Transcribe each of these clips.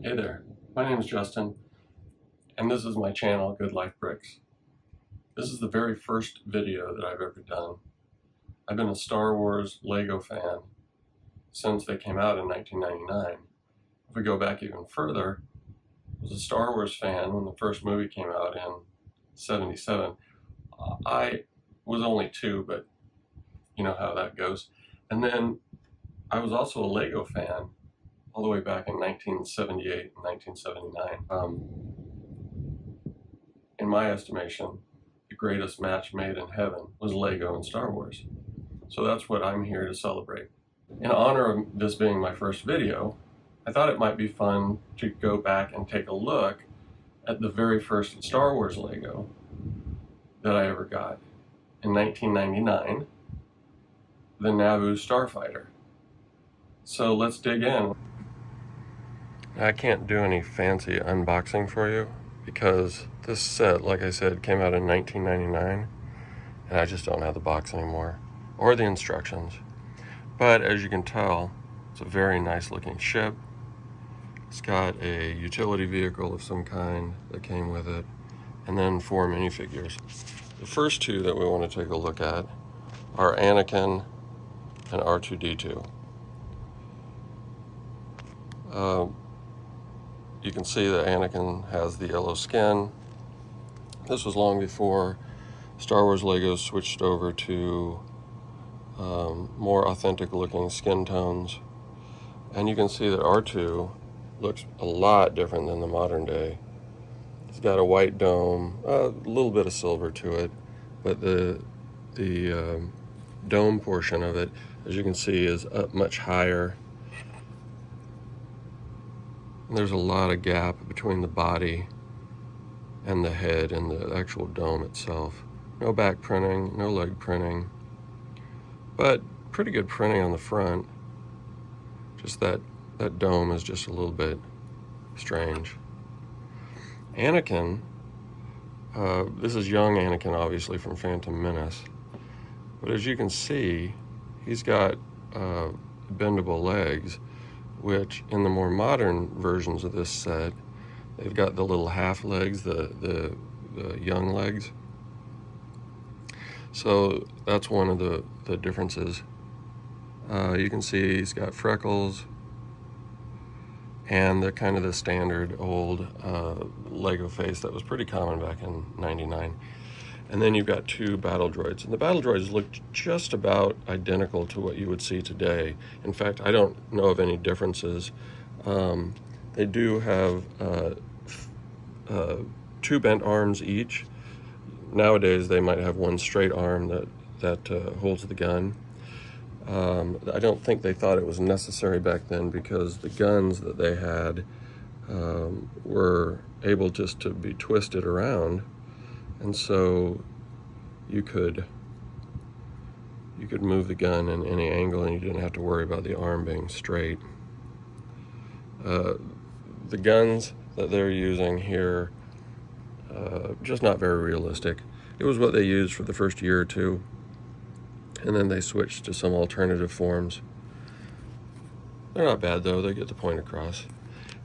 Hey there, my name is Justin, and this is my channel, Good Life Bricks. This is the very first video that I've ever done. I've been a Star Wars Lego fan since they came out in 1999. If we go back even further, I was a Star Wars fan when the first movie came out in '77. I was only 2, but you know how that goes. And then I was also a Lego fan all the way back in 1978 and 1979. In my estimation, the greatest match made in heaven was Lego and Star Wars. So that's what I'm here to celebrate. In honor of this being my first video, I thought it might be fun to go back and take a look at the very first Star Wars Lego that I ever got. In 1999, the Naboo Starfighter. So let's dig in. I can't do any fancy unboxing for you because this set, like I said, came out in 1999 and I just don't have the box anymore or the instructions. But as you can tell, it's a very nice looking ship. It's got a utility vehicle of some kind that came with it, and then 4 minifigures. The first 2 that we want to take a look at are Anakin and R2-D2. You can see that Anakin has the yellow skin. This was long before Star Wars Legos switched over to more authentic looking skin tones. And you can see that R2 looks a lot different than the modern day. It's got a white dome, a little bit of silver to it, but the dome portion of it, as you can see, is up much higher. There's a lot of gap between the body and the head and the actual dome itself. No back printing, no leg printing, but pretty good printing on the front. Just that dome is just a little bit strange. Anakin, this is young Anakin, obviously, from Phantom Menace. But as you can see, he's got bendable legs, which in the more modern versions of this set, they've got the little half legs, the young legs. So that's one of the differences. You can see he's got freckles and the kind of the standard old Lego face that was pretty common back in '99. And then you've got 2 battle droids. And the battle droids look just about identical to what you would see today. In fact, I don't know of any differences. They do have 2 bent arms each. Nowadays, they might have 1 straight arm that holds the gun. I don't think they thought it was necessary back then because the guns that they had were able just to be twisted around. And so you could move the gun in any angle and you didn't have to worry about the arm being straight. The guns that they're using here, just not very realistic. It was what they used for the first year or 2, and then they switched to some alternative forms. They're not bad though, they get the point across.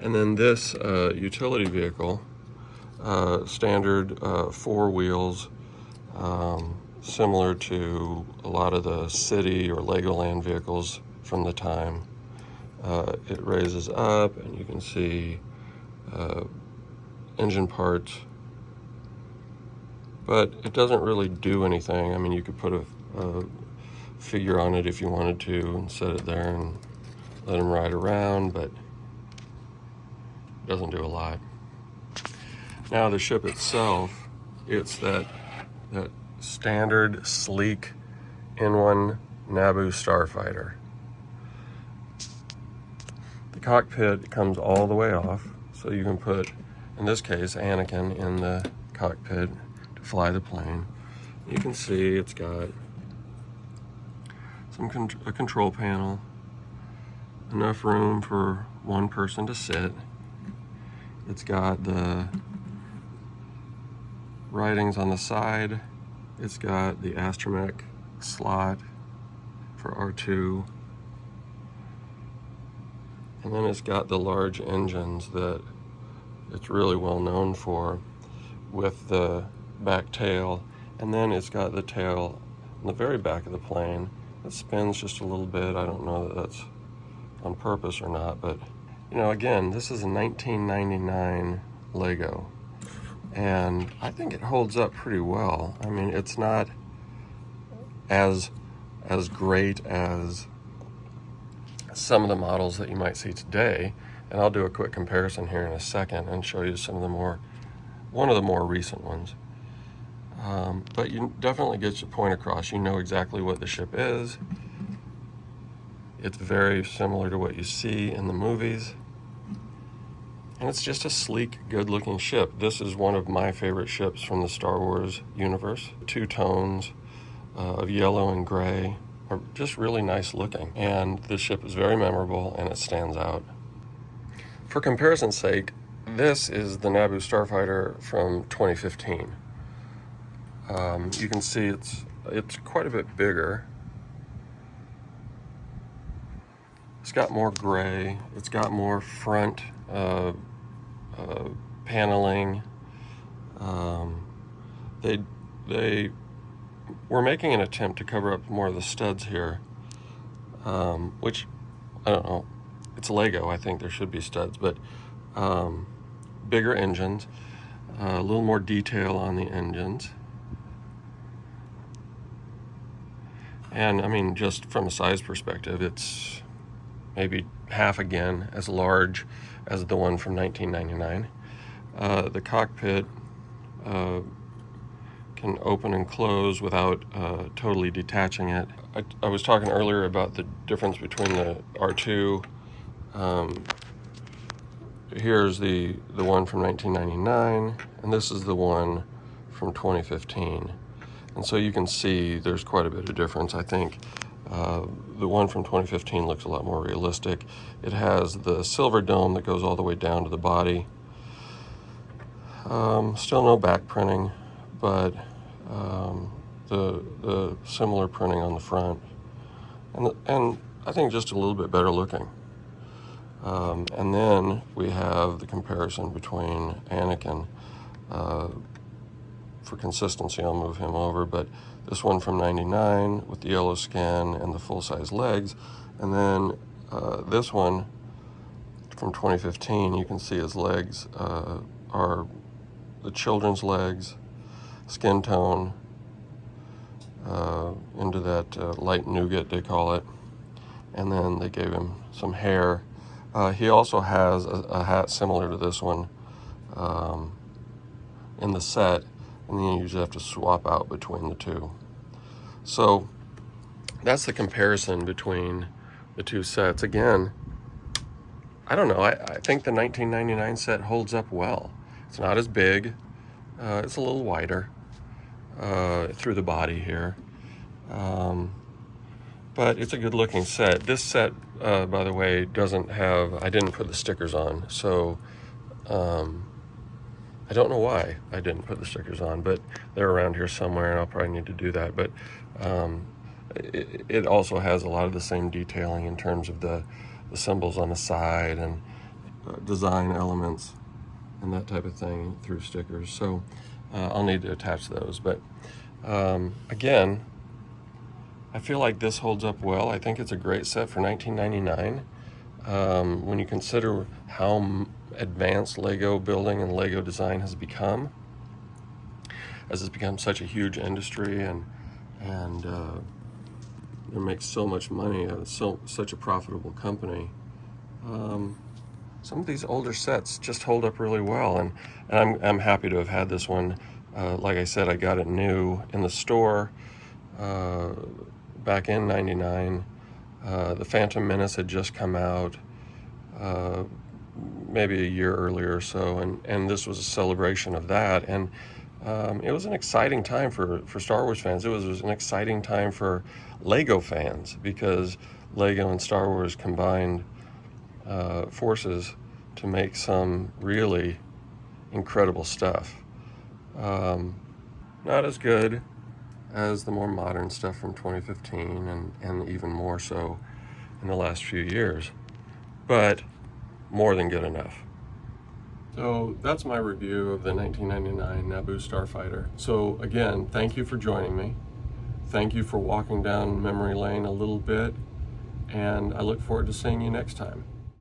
And then this utility vehicle, standard 4 wheels, similar to a lot of the city or Legoland vehicles from the time. It raises up and you can see engine parts, but it doesn't really do anything. I mean, you could put a figure on it if you wanted to and set it there and let him ride around, but it doesn't do a lot. Now the ship itself, it's that standard sleek N1 Naboo Starfighter. The cockpit comes all the way off, so you can put, in this case, Anakin in the cockpit to fly the plane. You can see it's got a control panel, enough room for 1 person to sit. It's got the writings on the side. It's got the astromech slot for R2. And then it's got the large engines that it's really well known for, with the back tail. And then it's got the tail in the very back of the plane that spins just a little bit. I don't know that that's on purpose or not, but you know, again, this is a 1999 Lego, and I think it holds up pretty well. I mean, it's not as great as some of the models that you might see today, and I'll do a quick comparison here in a second and show you some of the one of the more recent ones. But you definitely get your point across. You know exactly what the ship is. It's very similar to what you see in the movies. And it's just a sleek, good-looking ship. This is one of my favorite ships from the Star Wars universe. Two tones of yellow and gray are just really nice looking. And this ship is very memorable, and it stands out. For comparison's sake, this is the Naboo Starfighter from 2015. You can see it's quite a bit bigger. It's got more gray. It's got more front paneling. They were making an attempt to cover up more of the studs here, which, I don't know, it's Lego. I think there should be studs, but bigger engines, a little more detail on the engines. And I mean, just from a size perspective, it's maybe half again as large as the one from 1999. The cockpit can open and close without totally detaching it. I was talking earlier about the difference between the R2. Here's the one from 1999, and this is the one from 2015. And so you can see there's quite a bit of difference. I think the one from 2015 looks a lot more realistic. It has the silver dome that goes all the way down to the body. Still no back printing, but the similar printing on the front. And I think just a little bit better looking. And then we have the comparison between Anakin. For consistency, I'll move him over, but this one from 99 with the yellow skin and the full-size legs, and then this one from 2015, you can see his legs are the children's legs, skin tone, into that light nougat, they call it, and then they gave him some hair. He also has a hat similar to this one in the set, and then you usually have to swap out between the two. So that's the comparison between the two sets. Again, I don't know, I think the 1999 set holds up well. It's not as big, it's a little wider through the body here, but it's a good looking set. This set, by the way, doesn't have, I didn't put the stickers on, so I don't know why I didn't put the stickers on, but they're around here somewhere, and I'll probably need to do that. But it also has a lot of the same detailing in terms of the symbols on the side and design elements and that type of thing through stickers. So I'll need to attach those. But again, I feel like this holds up well. I think it's a great set for 1999. When you consider how advanced Lego building and Lego design has become, as it's become such a huge industry, and it makes so much money, such a profitable company. Some of these older sets just hold up really well, and I'm happy to have had this one. Like I said, I got it new in the store back in '99. The Phantom Menace had just come out maybe a year earlier or so, and this was a celebration of that. And it was an exciting time for Star Wars fans. It was an exciting time for Lego fans, because Lego and Star Wars combined forces to make some really incredible stuff. Not as good as the more modern stuff from 2015, and even more so in the last few years. But more than good enough. So that's my review of the 1999 Naboo Starfighter. So again, thank you for joining me. Thank you for walking down memory lane a little bit, and I look forward to seeing you next time.